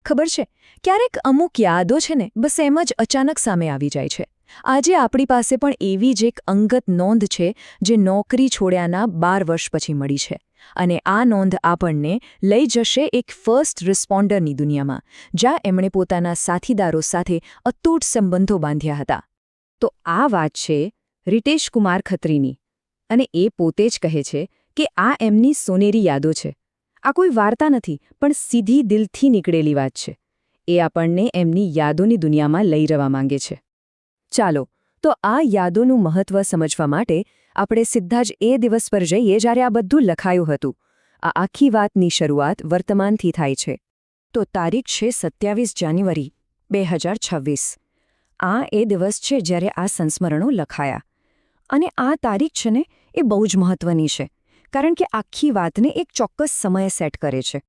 ખબર છે, ક્યારેક અમુક યાદો છે ને બસ એમ જ અચાનક સામે આવી જાય છે. આજે આપણી પાસે પણ એવી જ એક અંગત નોંધ છે જે નોકરી છોડ્યાના 12 વર્ષ પછી મળી છે. અને આ નોંધ આપણને લઈ જશે એક ફર્સ્ટ રિસ્પોન્ડરની દુનિયામાં, જ્યાં એમણે પોતાના સાથીદારો સાથે અતૂટ સંબંધો બાંધ્યા હતા. તો આ વાત છે રિતેશ કુમાર ખત્રીની, અને એ પોતે જ કહે છે કે આ એમની સોનેરી યાદો છે. આ કોઈ વાર્તા નથી, પણ સીધી દિલથી નીકળેલી વાત છે. એ આપણને એમની યાદોની દુનિયામાં લઈ જવા માંગે છે. ચાલો, તો આ યાદોનું મહત્વ સમજવા માટે આપણે સીધા જ એ દિવસ પર જઈએ જ્યારે આ બધું લખાયું હતું. આ આખી વાતની શરૂઆત વર્તમાનથી થાય છે. તો તારીખ છે 27 જાન્યુઆરી 2026. આ એ દિવસ છે જ્યારે આ સંસ્મરણો લખાયા. અને આ તારીખ છે ને એ બહુ જ મહત્વની છે, કારણ કે આખી વાતને એક ચોક્કસ સમયે સેટ કરે છે.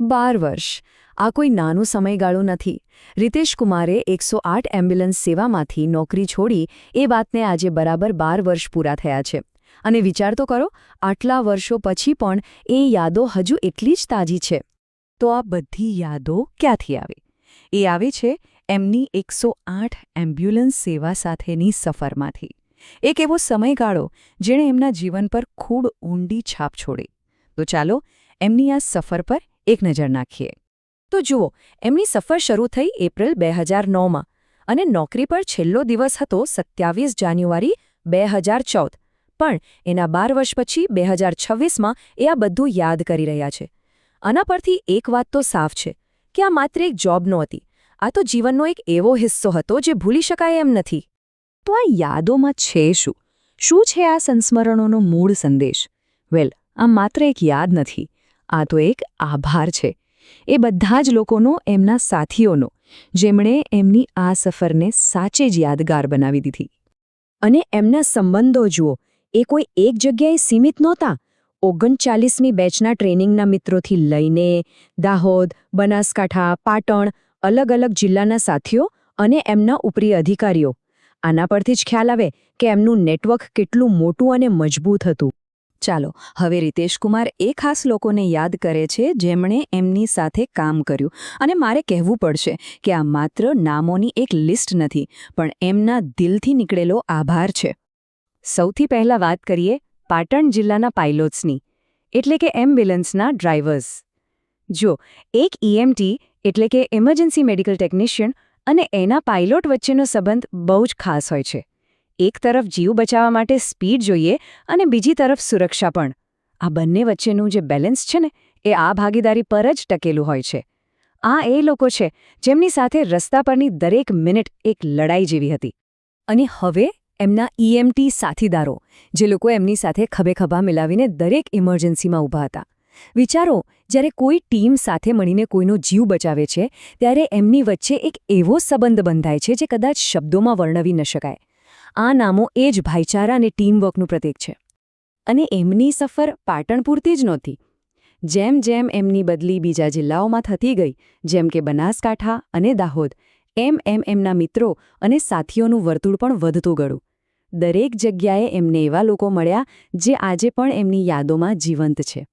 12 વર્ષ આ કોઈ નાનો સમયગાળો નથી. રિતેશ કુમારે 108 એમ્બ્યુલન્સ સેવામાંથી નોકરી છોડી એ વાતને આજે બરાબર 12 વર્ષ પૂરા થયા છે. અને વિચાર તો કરો, આટલા વર્ષો પછી પણ એ યાદો હજુ એટલી જ તાજી છે. તો આ બધી યાદો ક્યાંથી આવે? એ આવે છે એમની 108 એમ્બ્યુલન્સ સેવા સાથેની સફરમાંથી. એક એવો સમયગાળો જેણે એમના જીવન પર ખૂબ ઊંડી છાપ છોડી. તો ચાલો એમની આ સફર પર એક નજર નાખીએ. તો જુઓ, એમની સફર શરૂ થઈ એપ્રિલ 2009માં, અને નોકરી પર છેલ્લો દિવસ હતો 27 જાન્યુઆરી 2014. પણ એના 12 વર્ષ પછી 2026માં એ આ બધું યાદ કરી રહ્યા છે. આના પરથી એક વાત તો સાફ છે કે આ માત્ર એક જોબ નહોતી. આ તો જીવનનો એક એવો હિસ્સો હતો જે ભૂલી શકાય એમ નથી. તો આ યાદોમાં છે શું? શું છે આ સંસ્મરણોનો મૂળ સંદેશ? વેલ, આ માત્ર એક યાદ નથી. આ તો એક આભાર છે. એ બધા જ લોકોનો, એમના સાથીઓનો, જેમણે એમની આ સફરને સાચે જ યાદગાર બનાવી દીધી. અને એમના સંબંધો જુઓ, એ કોઈ એક જગ્યાએ સીમિત નહોતા. 39મી બેચના ટ્રેનિંગના મિત્રોથી લઈને દાહોદ, બનાસકાંઠા, પાટણ, અલગ-અલગ જિલ્લાના સાથીઓ અને એમના ઉપરી અધિકારીઓ. આના પરથી જ ખ્યાલ આવે કે એમનું નેટવર્ક કેટલું મોટું અને મજબૂત હતું. ચાલો, હવે રિતેશ કુમાર એ ખાસ લોકોને યાદ કરે છે જેમણે એમની સાથે કામ કર્યું. અને મારે કહેવું પડશે કે આ માત્ર નામોની એક લિસ્ટ નથી, પણ એમના દિલથી નીકળેલો આભાર છે. સૌથી પહેલા વાત કરીએ પાટણ જિલ્લાના પાઇલોટ્સની, એટલે કે એમ્બ્યુલન્સના ડ્રાઈવર્સ. જો એક EMT એટલે કે ઇમરજન્સી મેડિકલ ટેકનિશિયન અને એના પાઇલોટ વચ્ચેનો સંબંધ બહુ જ ખાસ હોય છે. એક તરફ જીવ બચાવવા માટે સ્પીડ જોઈએ અને બીજી તરફ સુરક્ષા પણ. આ બંને વચ્ચેનું જે બેલેન્સ છે ને, એ આ ભાગીદારી પર જ ટકેલું હોય છે. આ એ લોકો છે જેમની સાથે રસ્તા પરની દરેક મિનિટ એક લડાઈ જેવી હતી. અને હવે એમના EMT સાથીદારો, જે લોકો એમની સાથે ખભે ખભા મિલાવીને દરેક ઇમરજન્સીમાં ઊભા હતા. વિચારો, જ્યારે કોઈ ટીમ સાથે મળીને કોઈનો જીવ બચાવે છે, ત્યારે એમની વચ્ચે એક એવો સંબંધ બંધાય છે જે કદાચ શબ્દોમાં વર્ણવી ન શકાય. આ નામો એ જ ભાઈચારા અને ટીમવર્કનું પ્રતીક છે. અને એમની સફર પાટણ પૂરતી જ નહોતી. જેમ જેમ એમની બદલી બીજા જિલ્લાઓમાં થતી ગઈ, જેમ કે બનાસકાંઠા અને દાહોદ, એમ એમના મિત્રો અને સાથીઓનું વર્તુળ પણ વધતું ગયું. દરેક જગ્યાએ એમને એવા લોકો મળ્યા જે આજે પણ એમની યાદોમાં જીવંત છે.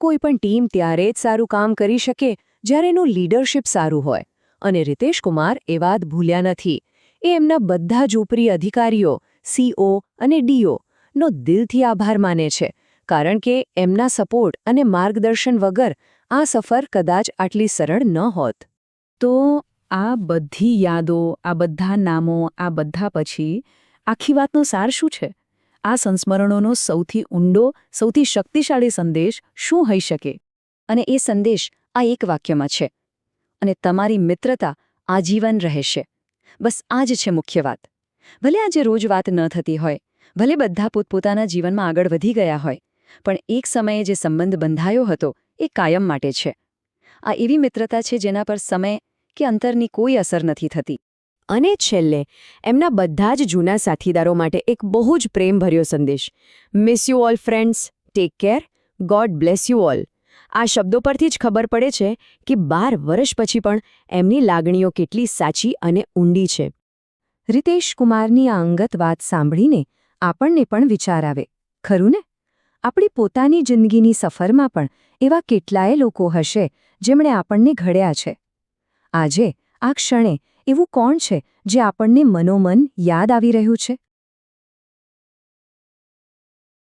કોઈ પણ ટીમ ત્યારે જ સારું કામ કરી શકે જ્યારે એનું લીડરશિપ સારું હોય. અને રિતેશ કુમાર એ વાત ભૂલ્યા નથી. એ એમના બધા જ ઉપરી અધિકારીઓ, CO અને DO નો દિલથી આભાર માને છે, કારણ કે એમના સપોર્ટ અને માર્ગદર્શન વગર આ સફર કદાચ આટલી સરળ ન હોત. તો આ બધી યાદો, આ બધા નામો, આ બધા પછી આખી વાતનો સાર શું છે? આ સંસ્મરણોનો સૌથી ઊંડો, સૌથી શક્તિશાળી સંદેશ શું હોઈ શકે? અને એ સંદેશ આ એક વાક્યમાં છે: અને તમારી મિત્રતા આજીવન રહેશે. બસ આ જ છે મુખ્ય વાત. ભલે આજે રોજ વાત ન થતી હોય, ભલે બધા પોતપોતાના જીવનમાં આગળ વધી ગયા હોય, પણ એક સમયે જે સંબંધ બંધાયો હતો એ કાયમ માટે છે. આ એવી મિત્રતા છે જેના પર સમય કે અંતરની કોઈ અસર નથી થતી. અને છેલ્લે એમના બધા જ જૂના સાથીદારો માટે એક બહુ જ પ્રેમભર્યો સંદેશ: miss you all friends, take care, God bless you all. આ શબ્દો પરથી જ ખબર પડે છે કે 12 વર્ષ પછી પણ એમની લાગણીઓ કેટલી સાચી અને ઊંડી છે. રિતેશ કુમારની આ અંગત વાત સાંભળીને આપણને પણ વિચાર આવે, ખરું ને? આપણી પોતાની જિંદગીની સફરમાં પણ એવા કેટલાય લોકો હશે જેમણે આપણને ઘડ્યા છે. આજે આ ક્ષણે એવું કોણ છે જે આપણને મનોમન યાદ આવી રહ્યું છે?